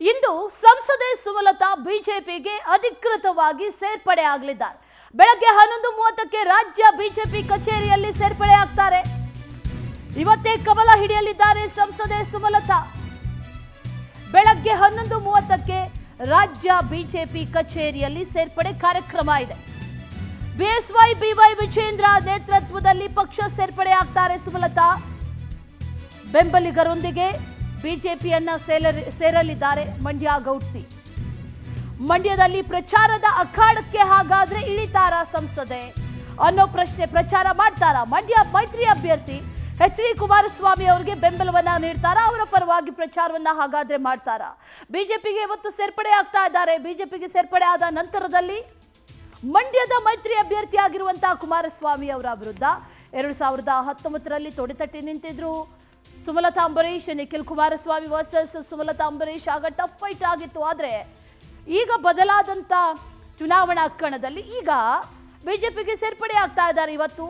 ಇಂದು ಸಂಸದೆ ಸುಮಲತಾ ಬಿಜೆಪಿಗೆ ಅಧಿಕೃತವಾಗಿ ಸೇರ್ಪಡೆ ಆಗಲಿದ್ದಾರೆ. ಬೆಳಗ್ಗೆ 11:30ಕ್ಕೆ ರಾಜ್ಯ ಬಿಜೆಪಿ ಕಚೇರಿಯಲ್ಲಿ ಸೇರ್ಪಡೆ ಆಗ್ತಾರೆ. ಇವತ್ತೇ ಕಮಲ ಹಿಡಿಯಲಿದ್ದಾರೆ ಸಂಸದೆ ಸುಮಲತಾ. ಬೆಳಗ್ಗೆ 11:30ಕ್ಕೆ ರಾಜ್ಯ ಬಿಜೆಪಿ ಕಚೇರಿಯಲ್ಲಿ ಸೇರ್ಪಡೆ ಕಾರ್ಯಕ್ರಮ ಇದೆ. ಬಿಎಸ್ವೈ ಬಿವೈ ವಿಜೇಂದ್ರ ನೇತೃತ್ವದಲ್ಲಿ ಪಕ್ಷ ಸೇರ್ಪಡೆ ಆಗ್ತಾರೆ ಸುಮಲತಾ. ಬೆಂಬಲಿಗರೊಂದಿಗೆ ಬಿಜೆಪಿಯನ್ನ ಸೇರಲಿದ್ದಾರೆ ಮಂಡ್ಯ ಗೌಡ್ಸಿ. ಮಂಡ್ಯದಲ್ಲಿ ಪ್ರಚಾರದ ಅಖಾಡಕ್ಕೆ ಹಾಗಾದ್ರೆ ಇಳಿತಾರ ಸಂಸದೆ ಅನ್ನೋ ಪ್ರಶ್ನೆ. ಪ್ರಚಾರ ಮಾಡ್ತಾರ ಮಂಡ್ಯ ಮೈತ್ರಿ ಅಭ್ಯರ್ಥಿ ಎಚ್ ಡಿ ಕುಮಾರಸ್ವಾಮಿ ಅವರಿಗೆ ಬೆಂಬಲವನ್ನ ನೀಡ್ತಾರ, ಅವರ ಪರವಾಗಿ ಪ್ರಚಾರವನ್ನ ಹಾಗಾದ್ರೆ ಮಾಡ್ತಾರ. ಬಿಜೆಪಿಗೆ ಇವತ್ತು ಸೇರ್ಪಡೆ ಆಗ್ತಾ ಇದ್ದಾರೆ. ಬಿಜೆಪಿಗೆ ಸೇರ್ಪಡೆ ಆದ ನಂತರದಲ್ಲಿ ಮಂಡ್ಯದ ಮೈತ್ರಿ ಅಭ್ಯರ್ಥಿ ಆಗಿರುವಂತಹ ಕುಮಾರಸ್ವಾಮಿ ಅವರ ವಿರುದ್ಧ 2019ರಲ್ಲಿ ತೊಡೆತಟ್ಟಿ ನಿಂತಿದ್ರು ಸುಮಲತಾ ಅಂಬರೀಶ್. ನಿಖಿಲ್ ಕುಮಾರಸ್ವಾಮಿ ವರ್ಸಸ್ ಸುಮಲತಾ ಅಂಬರೀಶ್ ಆಗ ಟಫ್ ಫೈಟ್ ಆಗಿತ್ತು. ಆದರೆ ಈಗ ಬದಲಾದಂಥ ಚುನಾವಣಾ ಕಣದಲ್ಲಿ ಈಗ ಬಿಜೆಪಿಗೆ ಸೇರ್ಪಡೆ ಆಗ್ತಾ ಇದ್ದಾರೆ. ಇವತ್ತು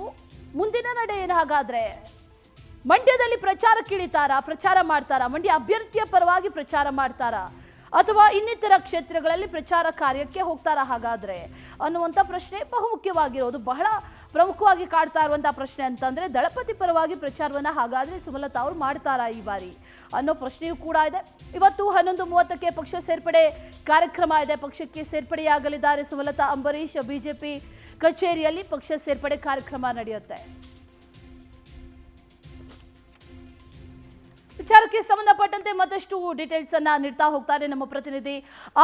ಮುಂದಿನ ನಡೆ ಏನು ಹಾಗಾದ್ರೆ? ಮಂಡ್ಯದಲ್ಲಿ ಪ್ರಚಾರಕ್ಕಿಳಿತಾರಾ, ಪ್ರಚಾರ ಮಾಡ್ತಾರಾ, ಮಂಡ್ಯ ಅಭ್ಯರ್ಥಿಯ ಪರವಾಗಿ ಪ್ರಚಾರ ಮಾಡ್ತಾರಾ, ಅಥವಾ ಇನ್ನಿತರ ಕ್ಷೇತ್ರಗಳಲ್ಲಿ ಪ್ರಚಾರ ಕಾರ್ಯಕ್ಕೆ ಹೋಗ್ತಾರಾ ಹಾಗಾದ್ರೆ ಅನ್ನುವಂಥ ಪ್ರಶ್ನೆ ಬಹುಮುಖ್ಯವಾಗಿರೋದು. ಬಹಳ ಪ್ರಮುಖವಾಗಿ ಕಾಡ್ತಾ ಇರುವಂತಹ ಪ್ರಶ್ನೆ ಅಂತಂದ್ರೆ ದಳಪತಿ ಪರವಾಗಿ ಪ್ರಚಾರವನ್ನ ಹಾಗಾದ್ರೆ ಸುಮಲತಾ ಅವರು ಮಾಡ್ತಾರಾ ಈ ಬಾರಿ ಅನ್ನೋ ಪ್ರಶ್ನೆಯೂ ಕೂಡ ಇದೆ. ಇವತ್ತು 11:30ಕ್ಕೆ ಪಕ್ಷ ಸೇರ್ಪಡೆ ಕಾರ್ಯಕ್ರಮ ಇದೆ. ಪಕ್ಷಕ್ಕೆ ಸೇರ್ಪಡೆಯಾಗಲಿದ್ದಾರೆ ಸುಮಲತಾ ಅಂಬರೀಶ್. ಬಿಜೆಪಿ ಕಚೇರಿಯಲ್ಲಿ ಪಕ್ಷ ಸೇರ್ಪಡೆ ಕಾರ್ಯಕ್ರಮ ನಡೆಯುತ್ತೆ. ವಿಚಾರಕ್ಕೆ ಸಂಬಂಧಪಟ್ಟಂತೆ ಮತ್ತಷ್ಟು ಡೀಟೇಲ್ಸ್ ಅನ್ನ ನೀಡ್ತಾ ಹೋಗ್ತಾರೆ ನಮ್ಮ ಪ್ರತಿನಿಧಿ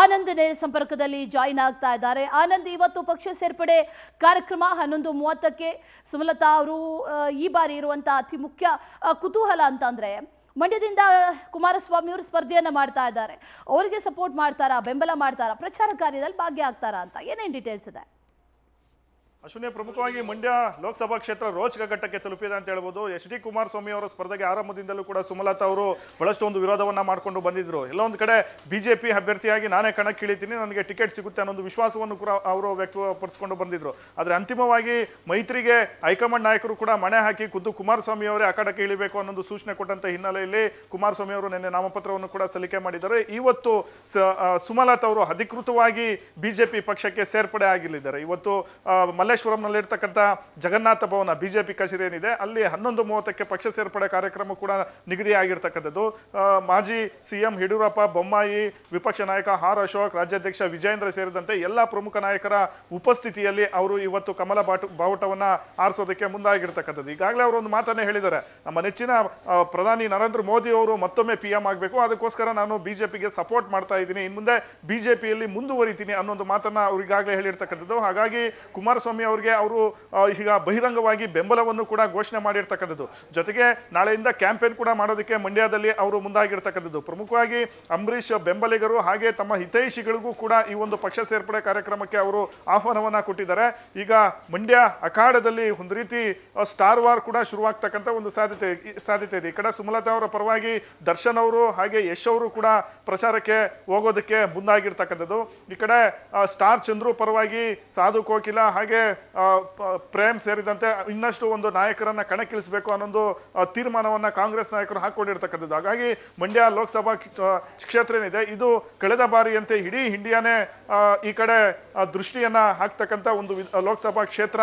ಆನಂದ್ ಸಂಪರ್ಕದಲ್ಲಿ ಜಾಯಿನ್ ಆಗ್ತಾ ಇದ್ದಾರೆ. ಆನಂದ್, ಇವತ್ತು ಪಕ್ಷ ಸೇರ್ಪಡೆ ಕಾರ್ಯಕ್ರಮ 11:30ಕ್ಕೆ ಸುಮಲತಾ ಅವರು ಈ ಬಾರಿ ಇರುವಂತಹ ಅತಿ ಮುಖ್ಯ ಕುತೂಹಲ ಅಂತಂದ್ರೆ ಮಂಡ್ಯದಿಂದ ಕುಮಾರಸ್ವಾಮಿ ಅವರು ಸ್ಪರ್ಧೆಯನ್ನ ಮಾಡ್ತಾ ಇದ್ದಾರೆ. ಅವರಿಗೆ ಸಪೋರ್ಟ್ ಮಾಡ್ತಾರಾ, ಬೆಂಬಲ ಮಾಡ್ತಾರಾ, ಪ್ರಚಾರ ಕಾರ್ಯದಲ್ಲಿ ಭಾಗಿಯಾಗ್ತಾರಾ ಅಂತ ಏನೇನು ಡೀಟೇಲ್ಸ್ ಇದೆ? ಅಶ್ವಿನಿ, ಪ್ರಮುಖವಾಗಿ ಮಂಡ್ಯ ಲೋಕಸಭಾ ಕ್ಷೇತ್ರ ರೋಚಕ ಘಟ್ಟಕ್ಕೆ ತಲುಪಿದೆ ಅಂತ ಹೇಳ್ಬೋದು. ಎಚ್ ಡಿ ಕುಮಾರಸ್ವಾಮಿ ಅವರ ಸ್ಪರ್ಧೆಗೆ ಆರಂಭದಿಂದಲೂ ಕೂಡ ಸುಮಲತಾ ಅವರು ಬಹಳಷ್ಟು ಒಂದು ವಿರೋಧವನ್ನ ಮಾಡ್ಕೊಂಡು ಬಂದಿದ್ರು. ಎಲ್ಲ ಒಂದು ಕಡೆ ಬಿಜೆಪಿ ಅಭ್ಯರ್ಥಿಯಾಗಿ ನಾನೇ ಕಣಕ್ಕಿಳಿತೀನಿ, ನನಗೆ ಟಿಕೆಟ್ ಸಿಗುತ್ತೆ ಅನ್ನೋ ವಿಶ್ವಾಸವನ್ನು ಕೂಡ ಅವರು ವ್ಯಕ್ತಪಡಿಸಿಕೊಂಡು ಬಂದಿದ್ರು. ಆದರೆ ಅಂತಿಮವಾಗಿ ಮೈತ್ರಿಗೆ ಹೈಕಮಾಂಡ್ ನಾಯಕರು ಕೂಡ ಮಣೆ ಹಾಕಿ ಖುದ್ದು ಕುಮಾರಸ್ವಾಮಿ ಅವರೇ ಅಖಾಡಕ್ಕೆ ಇಳಿಬೇಕು ಅನ್ನೋದು ಸೂಚನೆ ಕೊಟ್ಟಂತ ಹಿನ್ನೆಲೆಯಲ್ಲಿ ಕುಮಾರಸ್ವಾಮಿ ಅವರು ನಿನ್ನೆ ನಾಮಪತ್ರವನ್ನು ಕೂಡ ಸಲ್ಲಿಕೆ ಮಾಡಿದ್ದಾರೆ. ಇವತ್ತು ಸುಮಲತಾ ಅವರು ಅಧಿಕೃತವಾಗಿ ಬಿಜೆಪಿ ಪಕ್ಷಕ್ಕೆ ಸೇರ್ಪಡೆ ಆಗಲಿದ್ದಾರೆ. ಇವತ್ತು ಮಲ್ಲೇಶ್ವರಂನಲ್ಲಿರ್ತಕ್ಕಂಥ ಜಗನ್ನಾಥ ಭವನ ಬಿಜೆಪಿ ಕಚೇರಿ ಏನಿದೆ ಅಲ್ಲಿ 11:30ಕ್ಕೆ ಪಕ್ಷ ಸೇರ್ಪಡೆ ಕಾರ್ಯಕ್ರಮ ಕೂಡ ನಿಗದಿಯಾಗಿರ್ತಕ್ಕಂಥದ್ದು. ಮಾಜಿ ಸಿಎಂ ಯಡಿಯೂರಪ್ಪ, ಬೊಮ್ಮಾಯಿ, ವಿಪಕ್ಷ ನಾಯಕ ಆರ್ ಅಶೋಕ್, ರಾಜ್ಯಾಧ್ಯಕ್ಷ ವಿಜೇಂದ್ರ ಸೇರಿದಂತೆ ಎಲ್ಲ ಪ್ರಮುಖ ನಾಯಕರ ಉಪಸ್ಥಿತಿಯಲ್ಲಿ ಅವರು ಇವತ್ತು ಕಮಲ ಬಾವುಟವನ್ನ ಆರಿಸೋದಕ್ಕೆ ಮುಂದಾಗಿರ್ತಕ್ಕಂಥದ್ದು. ಈಗಾಗಲೇ ಅವರು ಒಂದು ಮಾತನ್ನೇ ಹೇಳಿದ್ದಾರೆ, ನಮ್ಮ ನೆಚ್ಚಿನ ಪ್ರಧಾನಿ ನರೇಂದ್ರ ಮೋದಿ ಅವರು ಮತ್ತೊಮ್ಮೆ PM ಆಗಬೇಕು, ಅದಕ್ಕೋಸ್ಕರ ನಾನು ಬಿಜೆಪಿಗೆ ಸಪೋರ್ಟ್ ಮಾಡ್ತಾ ಇದ್ದೀನಿ, ಇನ್ನು ಮುಂದೆ ಬಿಜೆಪಿಯಲ್ಲಿ ಮುಂದುವರಿತೀನಿ ಅನ್ನೊಂದು ಮಾತನ್ನ ಅವ್ರು ಈಗಾಗಲೇ ಹೇಳಿರ್ತಕ್ಕಂಥದ್ದು. ಹಾಗಾಗಿ ಕುಮಾರಸ್ವಾಮಿ ಅವರಿಗೆ ಅವರು ಈಗ ಬಹಿರಂಗವಾಗಿ ಬೆಂಬಲವನ್ನು ಕೂಡ ಘೋಷಣೆ ಮಾಡಿರ್ತಕ್ಕಂಥದ್ದು. ಜೊತೆಗೆ ನಾಳೆಯಿಂದ ಕ್ಯಾಂಪೇನ್ ಕೂಡ ಮಾಡೋದಕ್ಕೆ ಮಂಡ್ಯದಲ್ಲಿ ಅವರು ಮುಂದಾಗಿರ್ತಕ್ಕಂಥದ್ದು. ಪ್ರಮುಖವಾಗಿ ಅಂಬರೀಶ್ ಬೆಂಬಲಿಗರು ಹಾಗೆ ತಮ್ಮ ಹಿತೈಷಿಗಳಿಗೂ ಕೂಡ ಈ ಒಂದು ಪಕ್ಷ ಸೇರ್ಪಡೆ ಕಾರ್ಯಕ್ರಮಕ್ಕೆ ಅವರು ಆಹ್ವಾನವನ್ನ ಕೊಟ್ಟಿದ್ದಾರೆ. ಈಗ ಮಂಡ್ಯ ಅಖಾಡದಲ್ಲಿ ಒಂದು ರೀತಿ ಸ್ಟಾರ್ ವಾರ್ ಕೂಡ ಶುರುವಾಗ್ತಕ್ಕಂಥ ಒಂದು ಸಾಧ್ಯತೆ ಇದೆ. ಈ ಕಡೆ ಸುಮಲತಾ ಅವರ ಪರವಾಗಿ ದರ್ಶನ್ ಅವರು ಹಾಗೆ ಯಶ್ ಅವರು ಕೂಡ ಪ್ರಚಾರಕ್ಕೆ ಹೋಗೋದಕ್ಕೆ ಮುಂದಾಗಿರ್ತಕ್ಕಂಥದ್ದು. ಈ ಕಡೆ ಸ್ಟಾರ್ ಚಂದ್ರು ಪರವಾಗಿ ಸಾಧು ಕೋಕಿಲ ಹಾಗೆ ಪ್ರೇಮ್ ಸೇರಿದಂತೆ ಇನ್ನಷ್ಟು ಒಂದು ನಾಯಕರನ್ನ ಕಣಕ್ಕಿಳಿಸಬೇಕು ಅನ್ನೊಂದು ತೀರ್ಮಾನವನ್ನ ಕಾಂಗ್ರೆಸ್ ನಾಯಕರು ಹಾಕೊಂಡಿರ್ತಕ್ಕಂಥದ್ದು. ಹಾಗಾಗಿ ಮಂಡ್ಯ ಲೋಕಸಭಾ ಕ್ಷೇತ್ರ ಏನಿದೆ ಇದು ಕಳೆದ ಬಾರಿಯಂತೆ ಇಡೀ ಇಂಡಿಯಾನೇ ಈ ಕಡೆ ದೃಷ್ಟಿಯನ್ನ ಹಾಕ್ತಕ್ಕಂಥ ಒಂದು ಲೋಕಸಭಾ ಕ್ಷೇತ್ರ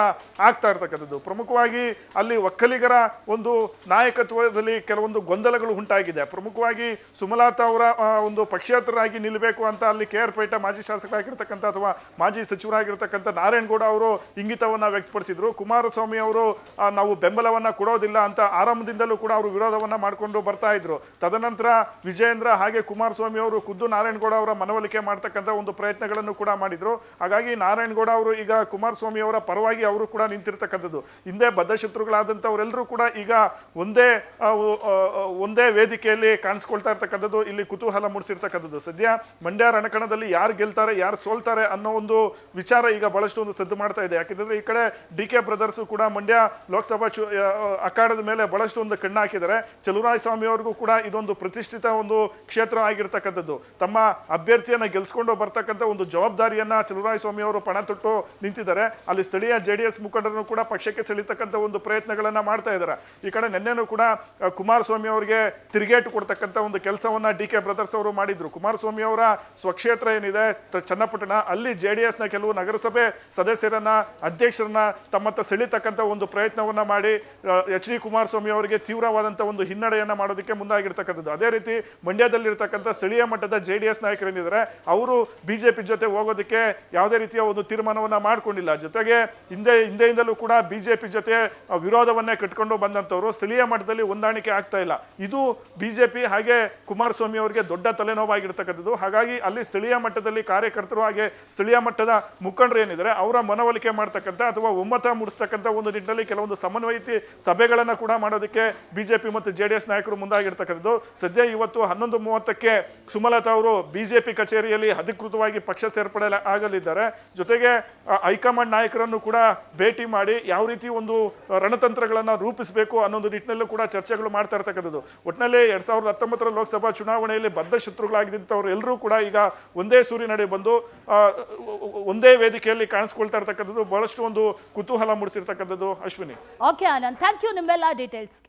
ಆಗ್ತಾ ಇರ್ತಕ್ಕಂಥದ್ದು. ಪ್ರಮುಖವಾಗಿ ಅಲ್ಲಿ ಒಕ್ಕಲಿಗರ ಒಂದು ನಾಯಕತ್ವದಲ್ಲಿ ಕೆಲವೊಂದು ಗೊಂದಲಗಳು ಉಂಟಾಗಿದೆ. ಪ್ರಮುಖವಾಗಿ ಸುಮಲತಾ ಅವರ ಒಂದು ಪಕ್ಷೇತರರಾಗಿ ನಿಲ್ಲಬೇಕು ಅಂತ ಅಲ್ಲಿ KR ಪೇಟೆ ಮಾಜಿ ಶಾಸಕರಾಗಿರ್ತಕ್ಕಂಥ ಅಥವಾ ಮಾಜಿ ಸಚಿವರಾಗಿರ್ತಕ್ಕಂಥ ನಾರಾಯಣಗೌಡ ಅವರು ಇಂಗಿತವನ್ನ ವ್ಯಕ್ತಪಡಿಸಿದ್ರು. ಕುಮಾರಸ್ವಾಮಿ ಅವರು ನಾವು ಬೆಂಬಲವನ್ನ ಕೊಡೋದಿಲ್ಲ ಅಂತ ಆರಂಭದಿಂದಲೂ ಕೂಡ ಅವರು ವಿರೋಧವನ್ನ ಮಾಡಿಕೊಂಡು ಬರ್ತಾ ಇದ್ರು. ತದನಂತರ ವಿಜೇಂದ್ರ ಹಾಗೆ ಕುಮಾರಸ್ವಾಮಿ ಅವರು ಖುದ್ದು ನಾರಾಯಣಗೌಡ ಅವರ ಮನವೊಲಿಕೆ ಮಾಡ್ತಕ್ಕಂಥ ಒಂದು ಪ್ರಯತ್ನಗಳನ್ನು ಕೂಡ ಮಾಡಿದ್ರು. ಹಾಗಾಗಿ ನಾರಾಯಣಗೌಡ ಅವರು ಈಗ ಕುಮಾರಸ್ವಾಮಿ ಅವರ ಪರವಾಗಿ ಅವರು ಕೂಡ ನಿಂತಿರ್ತಕ್ಕಂಥದ್ದು. ಹಿಂದೆ ಬದ್ಧಶತ್ರುಗಳಾದಂಥವರೆಲ್ಲರೂ ಕೂಡ ಈಗ ಒಂದೇ ವೇದಿಕೆಯಲ್ಲಿ ಕಾಣಿಸ್ಕೊಳ್ತಾ ಇರ್ತಕ್ಕಂಥದ್ದು ಇಲ್ಲಿ ಕುತೂಹಲ ಮೂಡಿಸಿರ್ತಕ್ಕಂಥದ್ದು. ಸದ್ಯ ಮಂಡ್ಯ ರಣಕಣದಲ್ಲಿ ಯಾರು ಗೆಲ್ತಾರೆ ಯಾರು ಸೋಲ್ತಾರೆ ಅನ್ನೋ ಒಂದು ವಿಚಾರ ಈಗ ಬಹಳಷ್ಟು ಒಂದು ಸದ್ದು ಮಾಡ್ತಾ ಇದೆ. ಯಾಕೆಂದ್ರೆ ಈ ಕಡೆ ಡಿ ಕೆ ಬ್ರದರ್ಸ್ ಕೂಡ ಮಂಡ್ಯ ಲೋಕಸಭಾ ಅಖಾಡದ ಮೇಲೆ ಬಹಳಷ್ಟು ಒಂದು ಕಣ್ಣು ಹಾಕಿದ್ದಾರೆ. ಚಲುವರಾಯಸ್ವಾಮಿ ಅವ್ರಿಗೂ ಕೂಡ ಇದೊಂದು ಪ್ರತಿಷ್ಠಿತ ಒಂದು ಕ್ಷೇತ್ರ ಆಗಿರ್ತಕ್ಕಂಥದ್ದು. ತಮ್ಮ ಅಭ್ಯರ್ಥಿಯನ್ನ ಗೆಲ್ಸ್ಕೊಂಡು ಬರ್ತಕ್ಕಂಥ ಒಂದು ಜವಾಬ್ದಾರಿಯನ್ನ ಚಲುವರಾಯಸ್ವಾಮಿ ಅವರು ಪಣ ತೊಟ್ಟು ನಿಂತಿದ್ದಾರೆ. ಅಲ್ಲಿ ಸ್ಥಳೀಯ JDS ಮುಖಂಡರನ್ನು ಕೂಡ ಪಕ್ಷಕ್ಕೆ ಸೆಳೀತಕ್ಕಂಥ ಒಂದು ಪ್ರಯತ್ನಗಳನ್ನ ಮಾಡ್ತಾ ಇದ್ದಾರೆ. ಈ ಕಡೆ ನಿನ್ನೆನೂ ಕೂಡ ಕುಮಾರಸ್ವಾಮಿ ಅವರಿಗೆ ತಿರುಗೇಟು ಕೊಡ್ತಕ್ಕಂಥ ಒಂದು ಕೆಲಸವನ್ನ ಡಿ ಕೆ ಬ್ರದರ್ಸ್ ಅವರು ಮಾಡಿದ್ರು. ಕುಮಾರಸ್ವಾಮಿ ಅವರ ಸ್ವಕ್ಷೇತ್ರ ಏನಿದೆ ಚನ್ನಪಟ್ಟಣ, ಅಲ್ಲಿ JDS ನ ಕೆಲವು ನಗರಸಭೆ ಸದಸ್ಯರನ್ನ ಅಧ್ಯಕ್ಷರನ್ನ ತಮ್ಮತ್ತ ಸೆಳೀತಕ್ಕಂಥ ಒಂದು ಪ್ರಯತ್ನವನ್ನ ಮಾಡಿ HD ಕುಮಾರಸ್ವಾಮಿ ಅವರಿಗೆ ತೀವ್ರವಾದಂಥ ಒಂದು ಹಿನ್ನಡೆಯನ್ನ ಮಾಡೋದಕ್ಕೆ ಮುಂದಾಗಿರ್ತಕ್ಕಂಥದ್ದು. ಅದೇ ರೀತಿ ಮಂಡ್ಯದಲ್ಲಿರ್ತಕ್ಕಂಥ ಸ್ಥಳೀಯ ಮಟ್ಟದ JDS ನಾಯಕರೇನಿದ್ದಾರೆ ಅವರು ಬಿಜೆಪಿ ಜೊತೆ ಹೋಗೋದಕ್ಕೆ ಯಾವುದೇ ರೀತಿಯ ಒಂದು ತೀರ್ಮಾನವನ್ನ ಮಾಡ್ಕೊಂಡಿಲ್ಲ. ಜೊತೆಗೆ ಹಿಂದೆಯಿಂದಲೂ ಕೂಡ ಬಿಜೆಪಿ ಜೊತೆ ವಿರೋಧವನ್ನೇ ಕಟ್ಕೊಂಡು ಬಂದಂಥವ್ರು ಸ್ಥಳೀಯ ಮಟ್ಟದಲ್ಲಿ ಹೊಂದಾಣಿಕೆ ಆಗ್ತಾ ಇಲ್ಲ. ಇದು ಬಿಜೆಪಿ ಹಾಗೆ ಕುಮಾರಸ್ವಾಮಿ ಅವರಿಗೆ ದೊಡ್ಡ ತಲೆನೋವಾಗಿರ್ತಕ್ಕಂಥದ್ದು. ಹಾಗಾಗಿ ಅಲ್ಲಿ ಸ್ಥಳೀಯ ಮಟ್ಟದಲ್ಲಿ ಕಾರ್ಯಕರ್ತರು ಹಾಗೆ ಸ್ಥಳೀಯ ಮಟ್ಟದ ಮುಖಂಡರು ಏನಿದ್ದಾರೆ ಅವರ ಮನವೊಲಿಕೆ ಮಾಡ್ತಕ್ಕಂಥ ಅಥವಾ ಒಮ್ಮತ ಮೂಡಿಸ್ತಕ್ಕಂಥ ಒಂದು ನಿಟ್ಟಿನಲ್ಲಿ ಕೆಲವೊಂದು ಸಮನ್ವಯಿತ ಸಭೆಗಳನ್ನ ಕೂಡ ಮಾಡೋದಕ್ಕೆ ಬಿಜೆಪಿ ಮತ್ತು JDS ನಾಯಕರು ಮುಂದಾಗಿರ್ತಕ್ಕಂಥದ್ದು. ಸದ್ಯ ಇವತ್ತು 11:30ಕ್ಕೆ ಸುಮಲತಾ ಅವರು ಬಿಜೆಪಿ ಕಚೇರಿಯಲ್ಲಿ ಅಧಿಕೃತವಾಗಿ ಪಕ್ಷ ಸೇರ್ಪಡೆ ಆಗಲಿದ್ದಾರೆ. ಜೊತೆಗೆ ಹೈಕಮಾಂಡ್ ನಾಯಕರನ್ನು ಕೂಡ ಭೇಟಿ ಮಾಡಿ ಯಾವ ರೀತಿ ಒಂದು ರಣತಂತ್ರಗಳನ್ನ ರೂಪಿಸಬೇಕು ಅನ್ನೋದು ನಿಟ್ಟಿನಲ್ಲೂ ಕೂಡ ಚರ್ಚೆಗಳು ಮಾಡ್ತಾ ಇರ್ತಕ್ಕಂಥದ್ದು. ಒಟ್ಟಿನಲ್ಲಿ 2019 ಲೋಕಸಭಾ ಚುನಾವಣೆಯಲ್ಲಿ ಬದ್ಧ ಶತ್ರುಗಳಾಗಿದ್ದಂಥವ್ರು ಎಲ್ಲರೂ ಕೂಡ ಈಗ ಒಂದೇ ಸೂರಿನಡಿ ಬಂದು ಒಂದೇ ವೇದಿಕೆಯಲ್ಲಿ ಕಾಣಿಸ್ಕೊಳ್ತಾ ಇರ್ತಕ್ಕಂಥದ್ದು ಬಹಳಷ್ಟು ಒಂದು ಕುತೂಹಲ ಮೂಡಿಸಿರ್ತಕ್ಕಂಥದ್ದು. Ashwini. Okay Anand, thank you ನಿಮ್ಮೆಲ್ಲ ಡೀಟೇಲ್ಸ್.